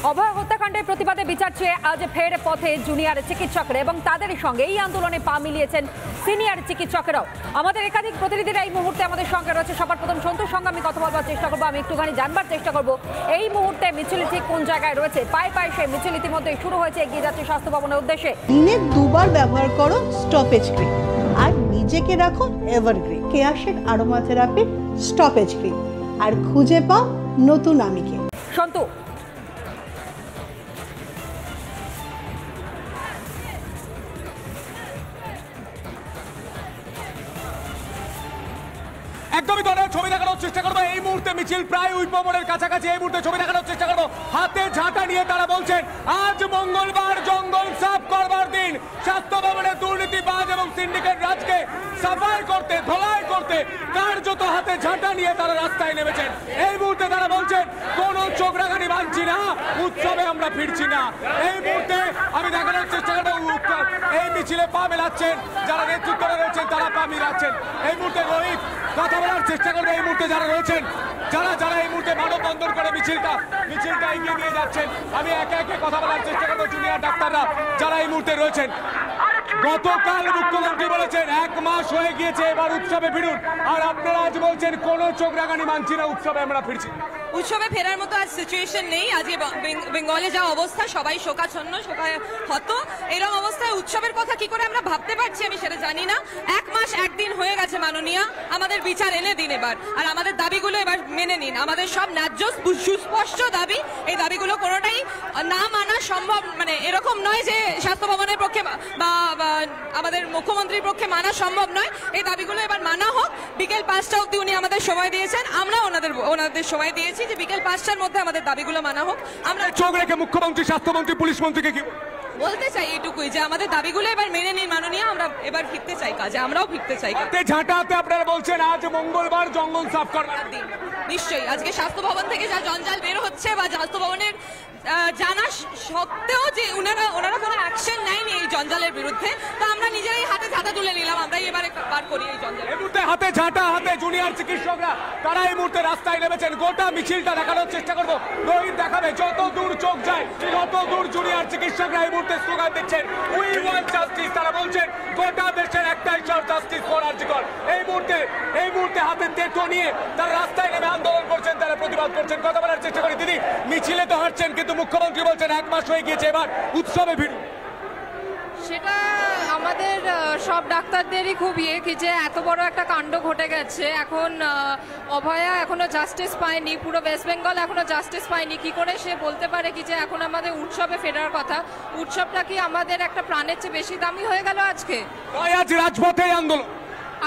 অভয় হত্যাকাণ্ডের প্রতিবাদে বিচার চেয়ে আজ ফের পথে জুনিয়র চিকিৎসকরা এবং তাদের সঙ্গে এই আন্দোলনে পা মিলিয়েছেন সিনিয়র চিকিৎসকেরাও। আমাদের একাধিক প্রতিনিধিরা এই মুহূর্তে আমাদের সঙ্গে রয়েছে। সবার প্রথম সন্তুর সঙ্গে আমি কথা বলবার চেষ্টা করবো, আমি একটুখানি জানবার চেষ্টা করবো এই মুহূর্তে মিছিল ঠিক কোন জায়গায় রয়েছে। পায়ে পায়ে সেই মিছিল ইতিমধ্যে শুরু হয়েছে, এগিয়ে যাচ্ছে স্বাস্থ্য ভবনের উদ্দেশ্যে। দিনে দুবার ব্যবহার করো স্টপেজ ক্রিম আর নিজেকে রাখো evergreen Keya Seth aroma therapy stop age cream, আর খুঁজে পাও নতুন আমিকে। সন্তু, একদমই ছবি দেখানোর চেষ্টা করবো। এই মুহূর্তে মিছিল প্রায় উইপমোড়ের কাছাকাছি। এই মুহূর্তে ছবি দেখানোর চেষ্টা করবো। হাতে ঝাঁটা নিয়ে তারা বলছেন আজ মঙ্গলবার জঙ্গল সাফ করবার দিন। স্বাস্থ্য ভবনের দুর্নীতিবাজ এবং সিন্ডিকেট রাজকে সাফাই করতে, ধোলাই করতে কার্যত হাতে ঝাঁটা নিয়ে তারা রাস্তায় নেমেছেন। এই মুহূর্তে তারা বলছেন কোন চোখ রাখানি মানছি না, উৎসবে আমরা ফিরছি না। এই মুহূর্তে আমি দেখানোর চেষ্টা করবো এই মিছিলে পা মেলাচ্ছেন যারা নেতৃত্বে রয়েছেন, তারা পা মিলাচ্ছেন। এই মুহূর্তে রোহিত কথা বলার চেষ্টা করবে। এই মুহূর্তে যারা রয়েছেন, যারা এই মুহূর্তে মানববন্ধন করে মিছিলটা এগিয়ে নিয়ে যাচ্ছেন, আমি একে একে কথা বলার চেষ্টা করবো। জুনিয়র ডাক্তাররা যারা এই মুহূর্তে রয়েছেন, গতকাল মুখ্যমন্ত্রী বলেছেন 1 মাস হয়ে গিয়েছে, এবার উৎসবে ফিরুন। আর আপনারা আজ বলছেন কোনো চোখ রাগানি মানছি না, উৎসবে আমরা ফিরছি। উৎসবে ফেরার মতো আজ সিচুয়েশন নেই। আজকে বেঙ্গলে যা অবস্থা, সবাই শোকাচ্ছন্ন, শোকাহত। এরকম অবস্থায় উৎসবের কথা কি করে আমরা ভাবতে পারছি আমি সেটা জানি না। 1 মাস 1 দিন হয়ে গেছে মাননীয়া, আমাদের বিচার এনে দিন এবার, আর আমাদের দাবিগুলো এবার মেনে নিন। আমাদের সব ন্যায্য সুস্পষ্ট দাবি, এই দাবিগুলো কোনোটাই না মানা সম্ভব, মানে এরকম নয় যে স্বাস্থ্য ভবনের পক্ষে বা আমাদের মুখ্যমন্ত্রীর পক্ষে মানা সম্ভব নয়। এই দাবিগুলো এবার মানা হোক। বিকেল 5টা অবধি উনি আমাদের সময় দিয়েছেন, আমরা ওনাদের সময় দিয়েছি যে বিকেল 5টার মধ্যে আমাদের দাবিগুলো মানা হোক। আমরা চোখ রেখে মুখ্যমন্ত্রী, স্বাস্থ্যমন্ত্রী, পুলিশ মন্ত্রীকে কি বলতে চাই এইটুকুই যে আমাদের দাবিগুলো এবার মেনে নিন মাননীয়, আমরা এবার ফিরতে চাই কাজে, আমরাও ফিরতে চাই। ঝাঁটাতে আপনারা বলছেন আজ মঙ্গলবার জঙ্গল সাফ করবার দিন। নিশ্চয়ই আজকে স্বাস্থ্য ভবন থেকে যা জঞ্জাল বের হচ্ছে বা স্বাস্থ্য ভবনের জানা সত্ত্বেও যে ওনারা কোনো অ্যাকশন নেয়নি এই জঞ্জালের বিরুদ্ধে, তো আমরা নিজেরাই হাতে ঝাঁটা তুলে নিলাম, আমরাই এবারে বার করি এই জঞ্জাল। এই মুহূর্তে হাতে ঝাঁটা হাতে জুনিয়র চিকিৎসকরা তারা এই মুহূর্তে রাস্তায় নেমেছেন। গোটা মিছিলটা দেখানোর চেষ্টা করবো, রোহিত দেখাবে যত দূর চোখ যায় তত দূর জুনিয়র চিকিৎসকরা এই মুহূর্তে স্লোগান দিচ্ছেন উই ওয়ান্ট জাস্টিস। তারা বলছেন গোটা দেশের একটাই চাই জাস্টিস ফর আরজিকর। এই মুহূর্তে হাতে তেতো নিয়ে তারা রাস্তায় নেমে আন্দোলন করছেন, তারা প্রতিবাদ করছেন। কথা বলার চেষ্টা করি দিদি, মিছিলে তো হাঁটছেন কিন্তু মুখ্যমন্ত্রী বলছেন 1 মাস হয়ে গিয়েছে, এবার উৎসবে ভিড়। সেটা আমাদের সব ডাক্তারদেরই খুব কি যে এত বড় একটা কাণ্ড ঘটে গেছে। এখন অভয়া এখনো জাস্টিস পায়নি, পুরো ওয়েস্ট বেঙ্গল এখনো জাস্টিস পায়নি। কি করে সে বলতে পারে কি যে এখন আমাদের উৎসবে ফেরার কথা? উৎসবটা কি আমাদের একটা প্রাণের চেয়ে বেশি দামি হয়ে গেল আজকে? আজ রাজপথে আন্দোলন,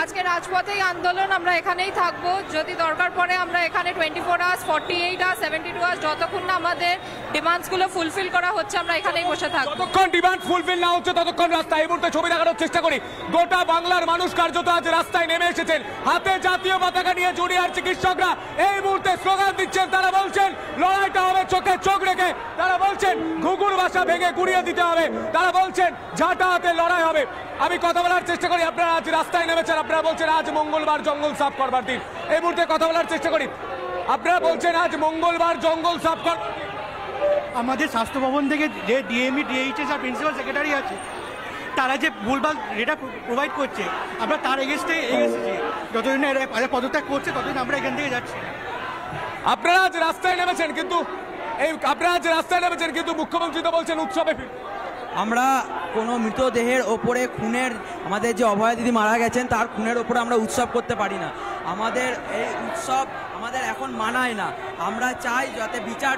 আজকে রাজপথেই আন্দোলন, আমরা এখানেই থাকবো। যদি দরকার পড়ে আমরা এখানে 24 আওয়ার্স, 48 আওয়ার্স, 72 আওয়ার্স, যতক্ষণ না আমাদের ডিমান্ডসগুলো ফুলফিল করা হচ্ছে আমরা এখানেই বসে থাকবো। যতক্ষণ ডিমান্ড ফুলফিল না হচ্ছে ততক্ষণ রাস্তায়। এই মুহূর্তে ছবি দেখানোর চেষ্টা করি, গোটা বাংলার মানুষ কার্যত আজ রাস্তায় নেমে এসেছেন। হাতে জাতীয় পতাকা নিয়ে জুনিয়র চিকিৎসকরা এই মুহূর্তে স্লোগান দিচ্ছেন। তারা বলছেন লড়াইটা হবে চোখে চোখ রেখে। তারা বলছেন ঘুঘুর বাসা ভেঙে গুড়িয়ে দিতে হবে। তারা বলছেন ঝাঁটা হাতে লড়াই হবে। আমি কথা বলার চেষ্টা করি, আপনারা আজ রাস্তায় নেমেছেন, আপনারা বলছেন আজ মঙ্গলবার জঙ্গল সাফ করবার দিন। এই মুহূর্তে কথা বলার চেষ্টা করি, আপনারা বলছেন আজ মঙ্গলবার জঙ্গল সাফ কর। আমাদের স্বাস্থ্য ভবন থেকে যে ডিএমই, ডিএইচএস আর প্রিন্সিপাল সেক্রেটারি আছে, তারা যে ভুলভাল ডেটা প্রোভাইড করছে, আমরা তার এগেনস্টে এসেছি। যতদিন পদত্যাগ করছে ততদিন আমরা এখান থেকে যাচ্ছি। আপনারা আজ রাস্তায় নেমেছেন কিন্তু মুখ্যমন্ত্রী তো বলছেন উৎসবে ফির। আমরা কোনো মৃতদেহের ওপরে খুনের, আমাদের যে অভয়া দিদি মারা গেছেন তার খুনের ওপরে আমরা উৎসব করতে পারি না। আমাদের এই উৎসব আমাদের এখন মানায় না। আমরা চাই যাতে বিচার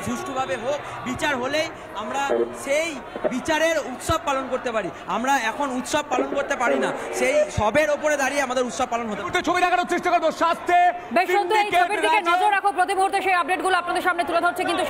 সুষ্ঠুভাবে হোক, বিচার হলেই আমরা সেই বিচারের উৎসব পালন করতে পারি। আমরা এখন উৎসব পালন করতে পারি না, সেই সবের ওপরে দাঁড়িয়ে আমাদের উৎসব পালন হতে পারে। ছবি দেখানোর চেষ্টা করবো স্বাস্থ্যে। বেশ সুন্দর, এই ছবির দিকে নজর রাখো, প্রতি মুহূর্তে সেই আপডেটগুলো আপনাদের সামনে তুলে ধরছে। কিন্তু